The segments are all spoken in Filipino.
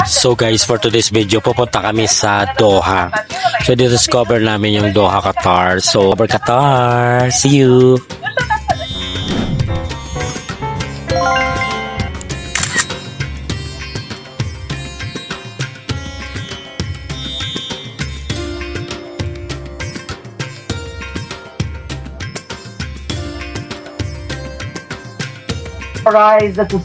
So guys, for today's video, pupunta kami sa Doha. So discover namin yung Doha, Qatar. So, Qatar, see you! Rise to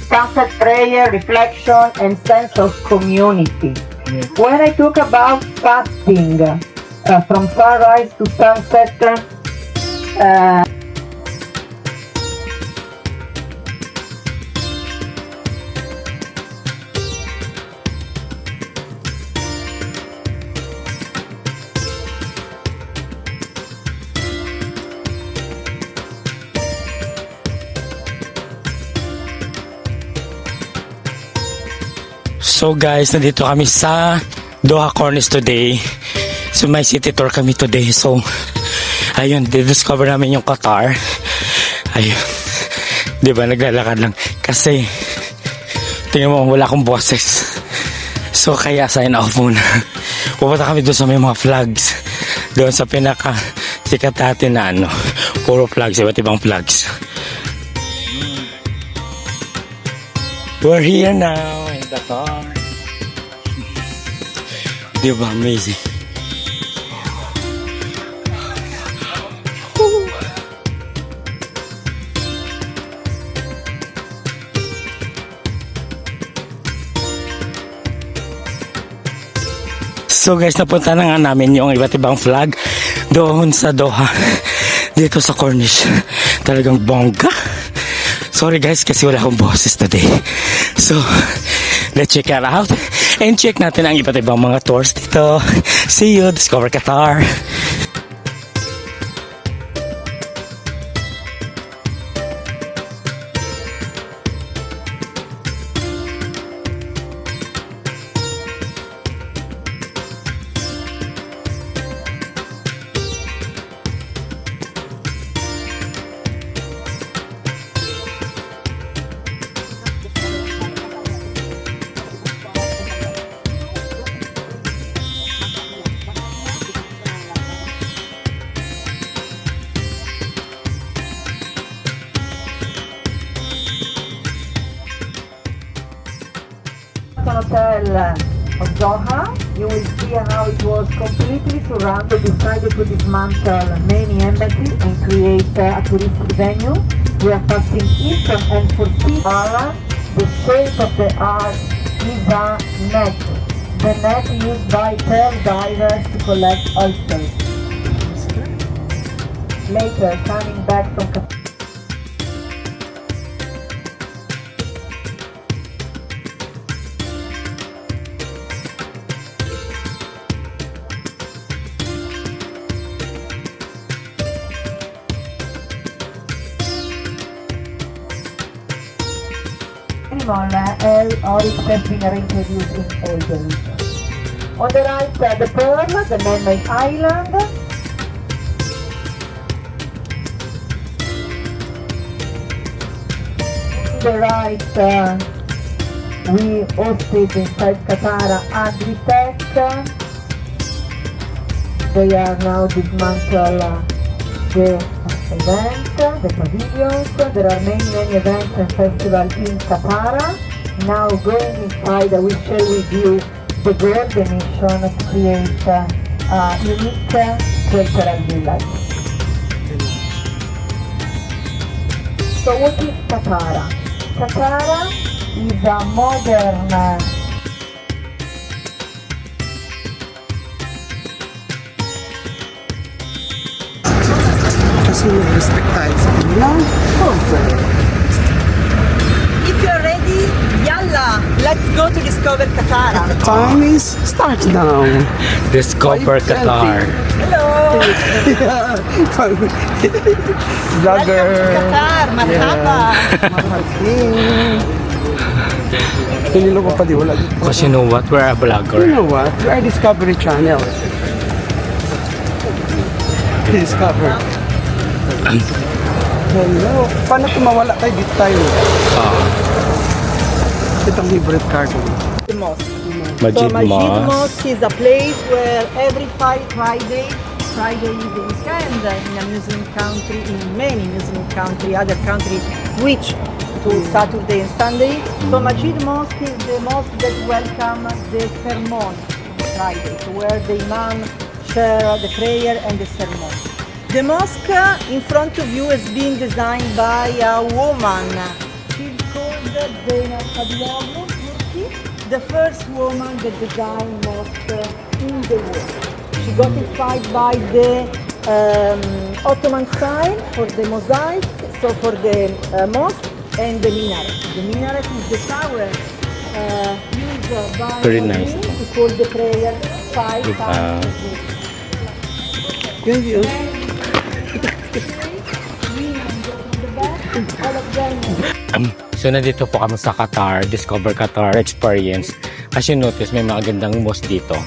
sunset prayer, reflection, and sense of community. When I talk about fasting from sunrise to sunset, So guys, nandito kami sa Doha Corniche today. So may city tour kami today. So, ayun, discover namin yung Qatar. Ayun. Diba, naglalakad lang. Kasi, tingnan mo, wala akong boses. So, kaya sign off muna. Pupunta kami doon sa may mga flags. Doon sa pinaka sikat natin na ano. Puro flags, iba't ibang flags. We're here now in Qatar. Diba, amazing. So guys, napunta na nga namin yung iba't ibang flag doon sa Doha. Dito sa Corniche. Talagang bongga. Sorry guys kasi wala akong boses today. So, let's check it out. And check natin ang iba't ibang mga tours dito. See you, Discover Qatar. Hotel of Doha, you will see how it was completely surrounded, decided to dismantle many embassies and create a touristic venue. We are passing Eastern and for the shape of the art is a net. The net used by pearl divers to collect oysters. Later, coming back from all has been introduced in all the regions. On the right, the Pearl, the man-made island. On the right, we hosted inside Qatar Agritech. They are now dismantled the event, the pavilions. There are many events and festivals in Qatar. Now going inside, I will share with you the golden mission to create a unique cultural village. So what is Qatar? Qatar is a modern kasi respect tayo sa kanilang culture. If you're ready, yalla, let's go to Discover Qatar. The time is start now. Discover Qatar. Hello. Vlogger. Qatar, marhaba. Pinilo ko pa di wala dito. Because you know what? We're a vlogger. You know what? We are Discovery Channel. Discover. Hello. Paano kung mawala tayo dito tayo? Itong favorite cartoon. The mosque. Majid So Masjid Mosque. Mosque is a place where every Friday is the weekend in a Muslim country, in many Muslim country, other countries switch to Saturday and Sunday. So Masjid Mosque is the mosque that welcome the sermon on Friday, so where the Imam share the prayer and the sermon. The mosque in front of you has been designed by a woman. She's called Zeynep Kadiroglu, the first woman that designed mosque in the world. She got inspired by the Ottoman style for the mosaic, so for the mosque and the minaret. The minaret is the tower used by Very Muslims nice. to call the prayer 5 Good, times a day. Yan yun. All of them. So nandito po kami sa Qatar, Discover Qatar Experience. As you notice, may mga gandang boss dito.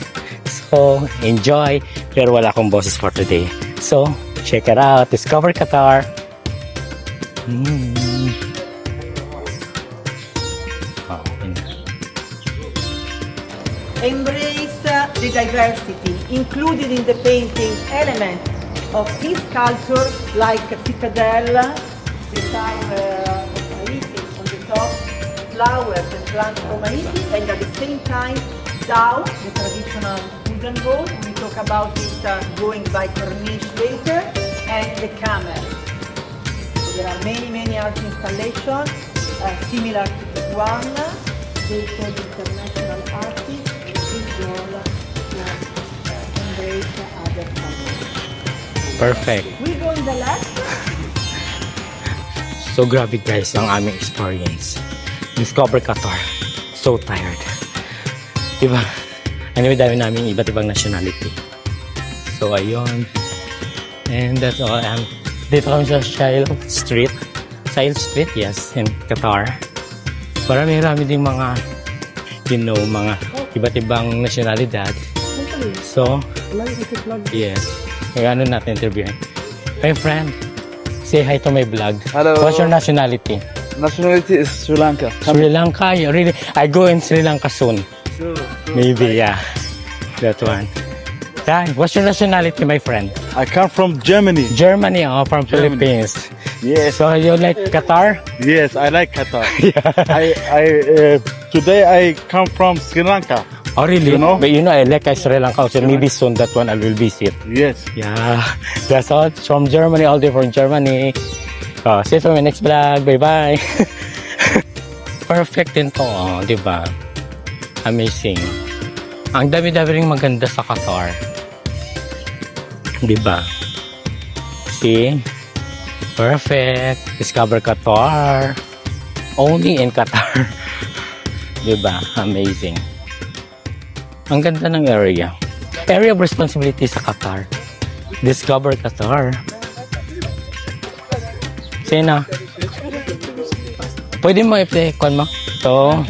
So, enjoy. Pero wala akong bosses for today. So, check it out. Discover Qatar. Oh, Embrace the diversity included in the painting elements of his culture, like citadel, the tower of Haiti on the top, flowers and plants from Haiti, and at the same time, Dao, the traditional wooden boat. We talk about it going by Corniche later, and the camel. So there are many art installations similar to this one. They call international artists, visual to embrace other cultures. perfect. We go in the left. So, grabe guys ang aming experience. Discover Qatar. So tired. Diba? Anyway, dami namin iba't ibang nationality. So, ayun. And that's all. Dito kami sa Shile Street. Shile Street, yes, in Qatar. Marami-rami din mga, mga iba't ibang nationalidad. So, yes. May natin interviewin. My friend, say hi to my vlog. Hello. What's your nationality? Nationality is Sri Lanka. Sri Lanka, really? I go in Sri Lanka soon. Maybe, yeah. That one. Yeah, what's your nationality, my friend? I come from Germany. Germany, from Philippines. Yes, So you like Qatar? yes, I like Qatar. Today I come from Sri Lanka. Oh, really? You know? But I like Sri Lanka, so maybe soon that one I will visit. Yes. Yeah, that's all from Germany, all day from Germany. See you to my next vlog. Bye-bye. Perfect din to, di ba? Amazing. Ang dami-dami ring maganda sa Qatar. Di ba? See? Perfect. Discover Qatar. Only in Qatar. Di ba? Amazing. Ang ganda ng area. Area of responsibility sa Qatar. Discover Qatar. Sina? Pwede mo i-play kon mo? So,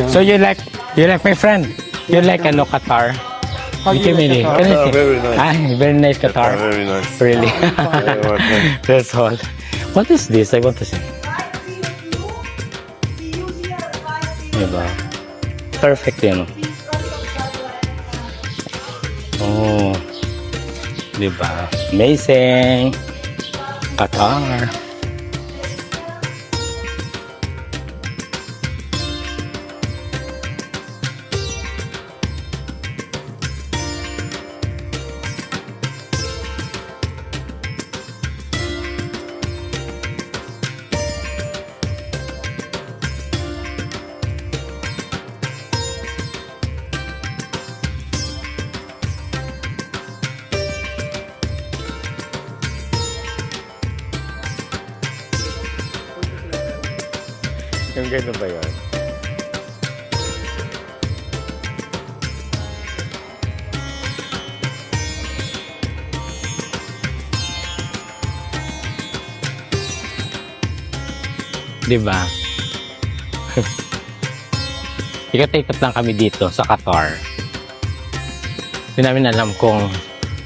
so you like my friend? You like Qatar? You can really. very nice. Very nice Qatar. Very nice. Really? That's all. What is this? I want to see. Diba? Perfect yun. Oh. Diba? Amazing. Qatar. Yung gano'n ba yun? Diba? Ikot-ikot lang kami dito sa Qatar. Hindi namin alam kung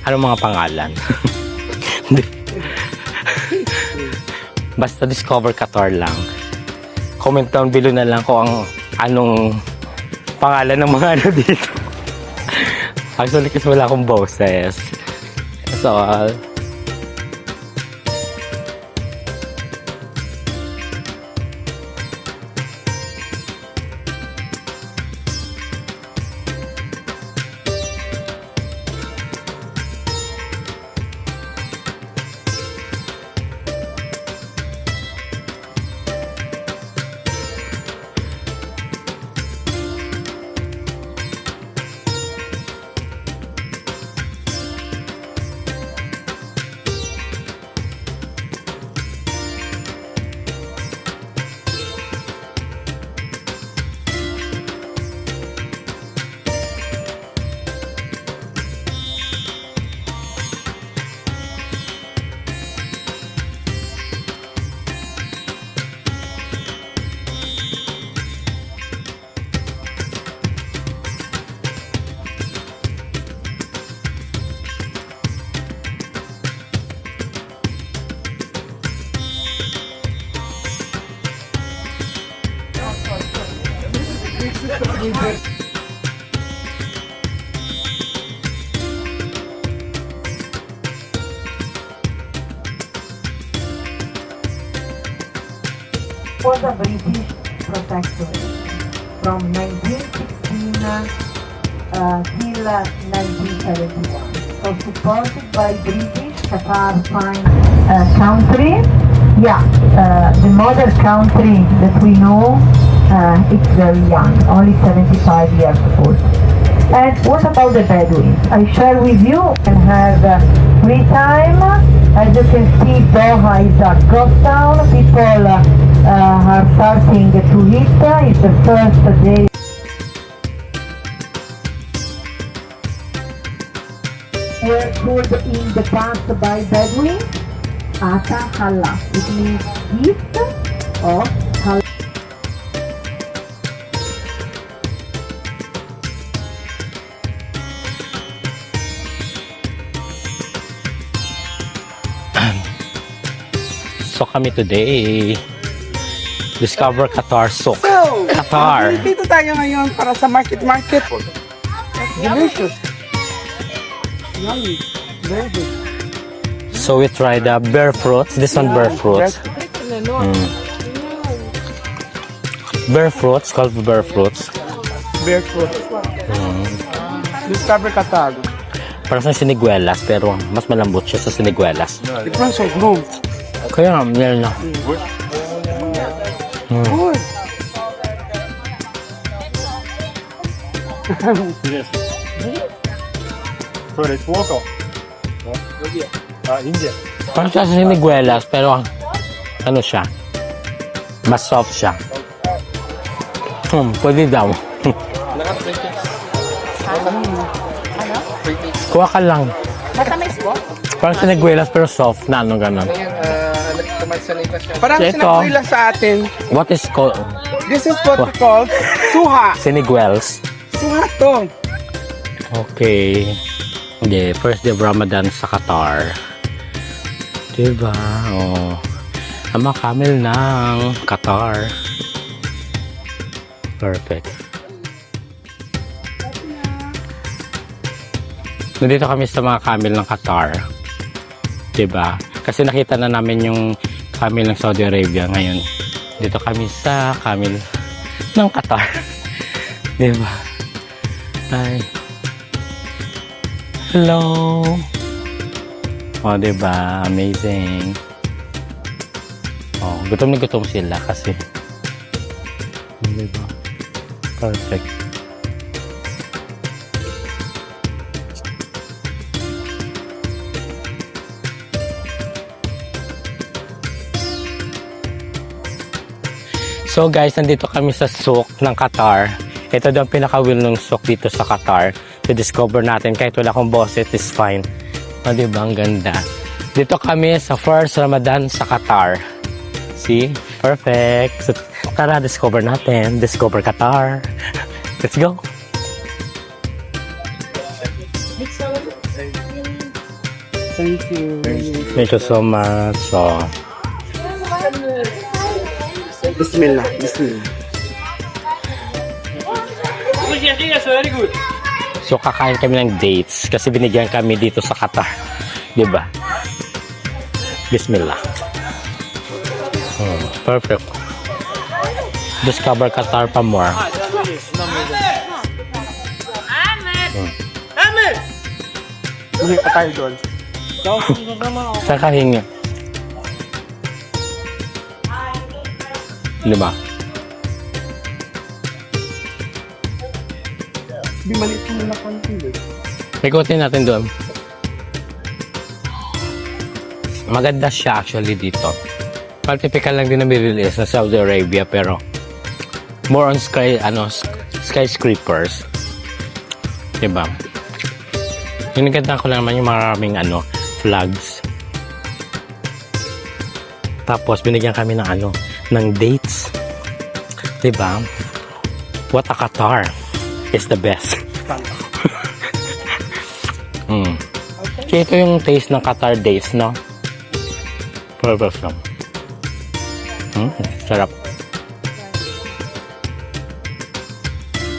ano mga pangalan. Basta Discover Qatar lang. Comment down below na lang kung anong pangalan ng mga ano dito. Actually, kasi wala akong boses. That's all. Was a British protectorate from 1916 till 1971. So supported by British, Qatar fine country. Yeah, the mother country that we know, it's very young, only 75 years old. And what about the Bedouins? I share with you and have free time. As you can see, Doha is a ghost town. People are starting to eat. It's the first day. Were called in the past by Bedouins Ata Halla. It means gift of Halla. So kami today, Discover Qatar Souk. So, Qatar. dito tayo ngayon para sa market. Delicious. Yummy. Very good. So we tried the bear fruits. This one bear fruits. Bear fruits, called bear fruits. Barefoot. Discover Qatar. Parang sa siniguelas, pero mas malambot siya sa siniguelas. Different of room. Kaya nga, meron na. Good. För det tvåkar. Ja, India. Parang siya sa siniguelas, pero ano siya? Mas soft siya. Pwede daw. Kuha ka lang. Matamis po? Parang siniguelas pero soft na ano ganon. Parang Ito. sinakuila sa atin. What is called? This is what we call suha. Siniguels. Suha to. Okay. Okay, first day of Ramadan sa Qatar. Diba? Oh. Ang mga camel ng Qatar. Perfect. Nandito kami sa mga camel ng Qatar. Diba? Kasi nakita na namin yung camel ng Saudi Arabia ngayon. Dito kami sa camel ng Qatar. Diba? Ay. Hello. Oh, diba? Amazing. Oh, gutom na gutom sila kasi. Diba? Perfect. So guys, nandito kami sa souk ng Qatar. Ito daw ang pinaka-will ng souk dito sa Qatar. To-discover natin kahit wala akong boses, it's fine. O diba, ang ganda. Dito kami sa first Ramadan sa Qatar. See? Perfect. So, tara, discover natin. Discover Qatar. Let's go. Thank you. Thank you so much. So, Bismillah. Bismillah. So kakain kami ng dates kasi binigyan kami dito sa Qatar. 'Di ba? Bismillah. Perfect. Discover Qatar pa more. Hindi pa tayo doon. Sa kahinga. 5. Hindi maliit mo na konti eh. Ikutin natin doon. Maganda siya actually dito. Well, typical lang din na Middle East na Saudi Arabia pero more on skyscrapers. Diba? Ginaganda ko lang naman yung maraming flags. Tapos binigyan kami ng ng dates. Diba? What a Qatar is the best. So, ito yung taste ng Qatar dates, no? Perfect lang. Sarap.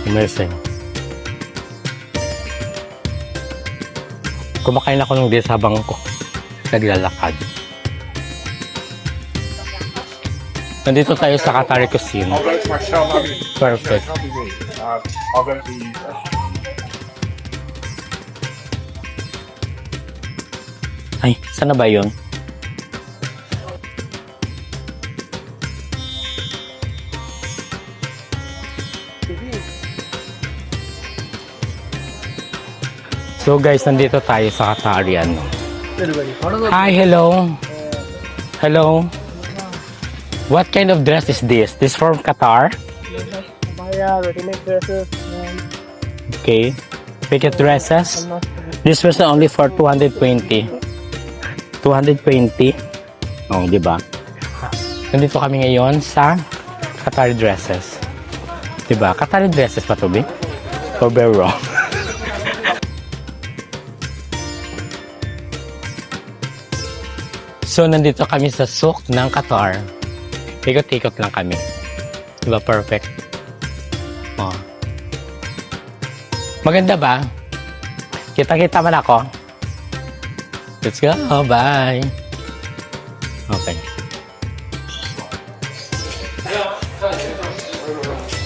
Amazing. Kumakain ako ng dates habang ko naglalakad. Nandito tayo sa Qatari cuisine. Perfect. Ay, saan na ba yun? So guys, nandito tayo sa Qatarian. Hi, hello. Hello. What kind of dress is this? This from Qatar? Ready-made dresses. Okay. Picket dresses? This was only for 220. 220. Oh, di ba? Nandito kami ngayon sa Qatari dresses. Di ba? Qatari dresses pa to, be? Or very wrong? So, nandito kami sa souk ng Qatar. Ikot-ikot lang kami. Di ba? Perfect. Oh. Maganda ba? Kita-kita man ako. Let's go. Oh, bye. Okay.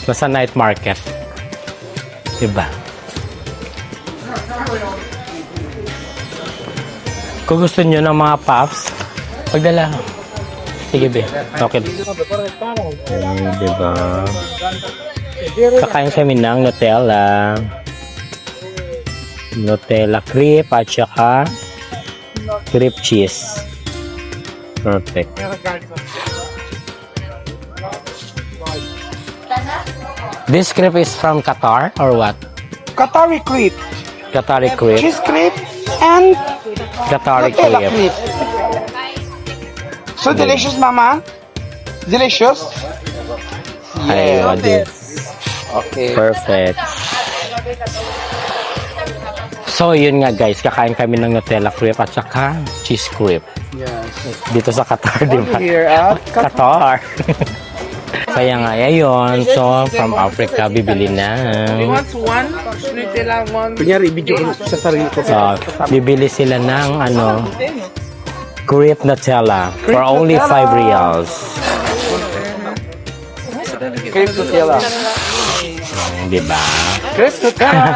Nasa night market. Diba? Kung gusto nyo ng mga puffs, pagdala. Sige, be. Okay. Diba? Kakain kami ng Nutella. Nutella crepe at saka crepe cheese. Perfect. This crepe is from Qatar or what? Qatari crepe. Qatari crepe. Cheese crepe and Qatari Nutella crepe. crepe. So delicious, Mama. Delicious. Ayun, din. Okay. Perfect. So, yun nga guys, kakain kami ng Nutella crepe at saka cheese crepe. Yes. Dito sa Qatar, di ba? Here at Qatar. Kaya nga, ayun. So, from Africa, bibili na. want one Nutella, one. Kunyari, video ko sa sarili ko. So, bibili sila ng crepe Nutella for only 5 reals. Crepe Nutella. Di ba? Crepe Nutella.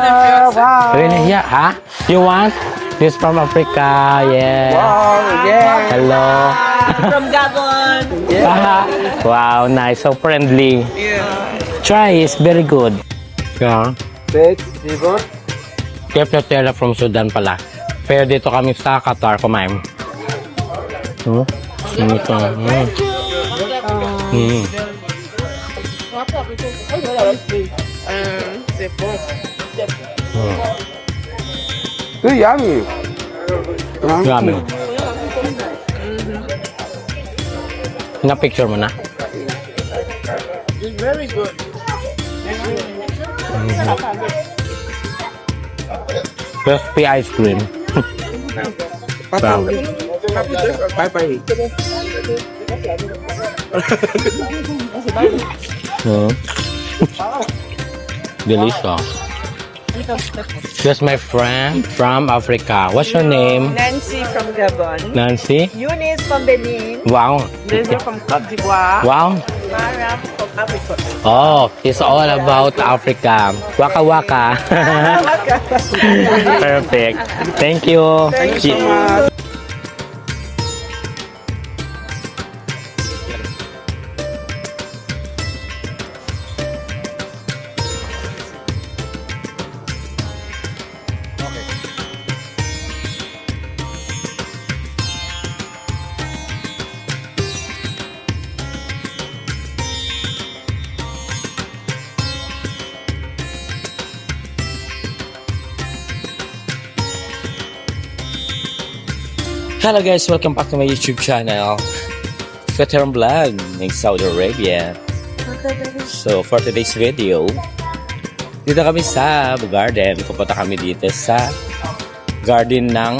Wow. Really? Yeah, ha? You want? This from Africa. Yeah. Wow, yeah. Hello. From Gabon. Wow, nice. So friendly. Yeah. Try, it's very good. Yeah. Big, diba? Crepe Nutella from Sudan pala. Pero dito kami sa Qatar kumain. Ito. Yummy. Yummy. Na-picture mo na? It's very good. Crispy ice cream. Wow. Bye-bye. Delicious. That's my friend from Africa. What's your name? Nancy from Gabon. Nancy? Eunice from Benin. Wow. Lisa from Cote d'Ivoire. Wow. Mara from Africa. Oh, it's all about Africa. Waka waka. Perfect. Thank you. Thank you so much. Hello guys, welcome back to my YouTube channel. Katerm Vlog in Saudi Arabia. So for today's video, dito kami sa garden. Pupunta kami dito sa garden ng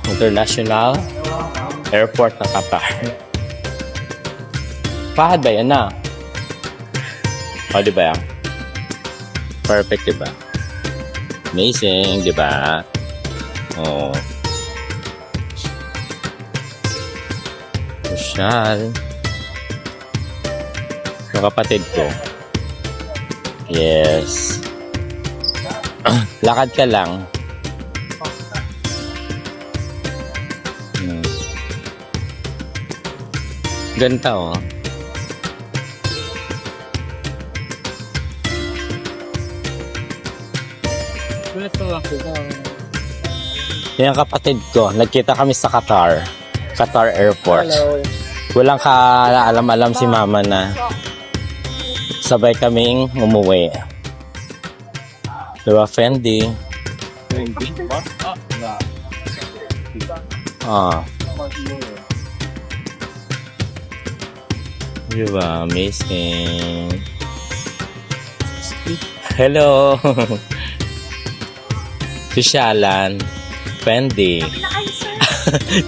International Airport ng Qatar. Fahad ba yan na? O diba yan? Perfect diba? Amazing diba? Oh. Social. Yung kapatid ko. Yes. Lakad ka lang. Ganda oh. Yan ang kapatid ko. Nagkita kami sa Qatar Airport. Hello. Walang kaalam-alam si mama na sabay kaming umuwi. Diba, Fendi? Ah. Diba, amazing. Hello. Susyalan. Fendi.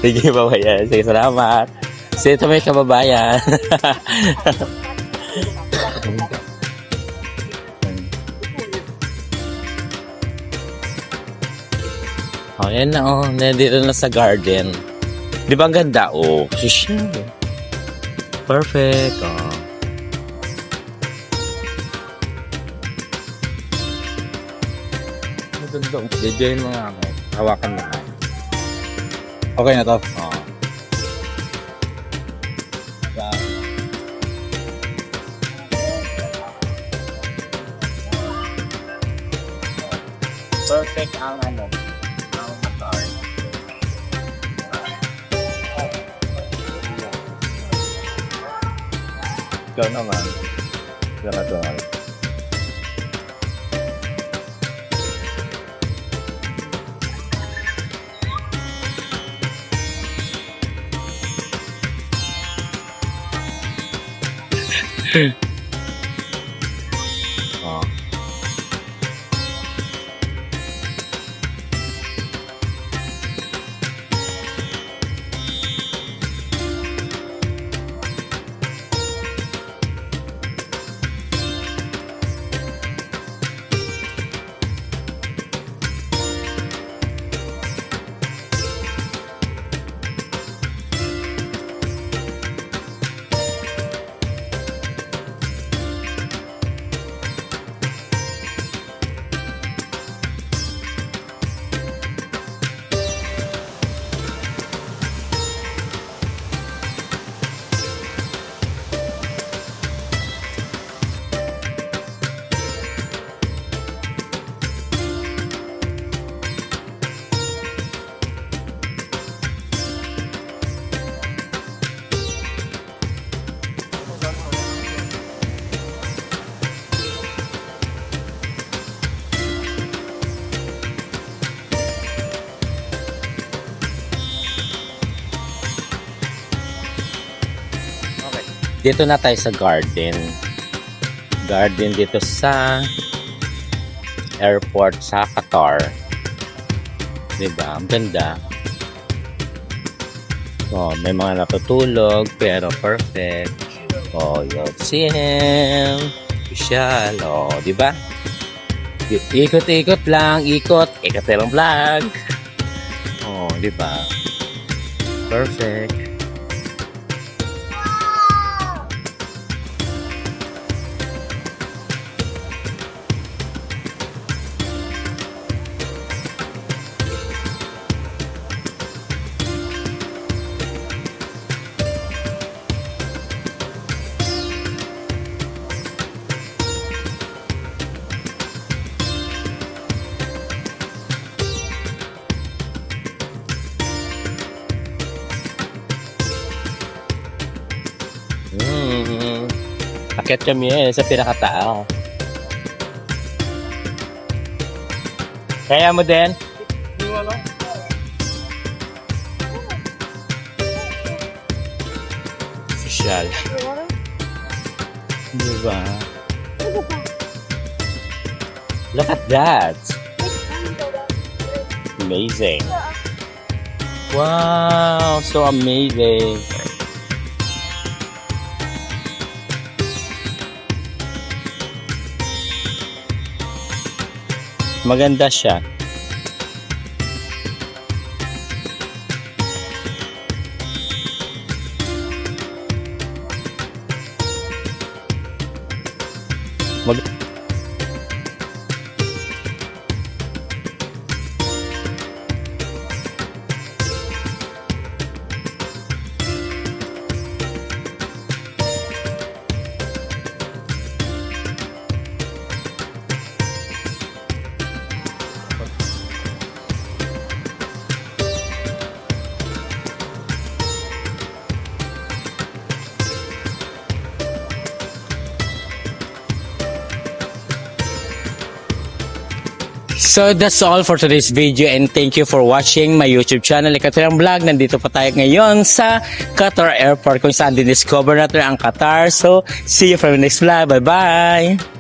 Sige, babayan. Sige, salamat. Sige, ito may kababayan. Oh, yan na oh. Nandito na sa garden. Di ba ang ganda? Oh, siya. Perfect. Oh. Didiyan mo nga ako. Hawakan mo. Okay na to? Oo. Perfect ang ano. Ang motor. Ikaw naman. Saka to. Oh. Dito na tayo sa garden. Garden dito sa airport sa Qatar. Diba? Ang ganda. So, may mga natutulog pero perfect. Oh, yun. See him. Official. Oh, di ba? Ikot-ikot lang. Ikot. Ikot lang vlog. Oh, di ba? Perfect. Akit kami sa pinakataas. Kaya mo din? Official. Diba? Look at that. Amazing. Wow, so amazing. Maganda siya. So that's all for today's video and thank you for watching my YouTube channel, Ikatirang Vlog. Nandito pa tayo ngayon sa Qatar Airport kung saan din-discover natin ang Qatar. So see you for the next vlog. Bye-bye!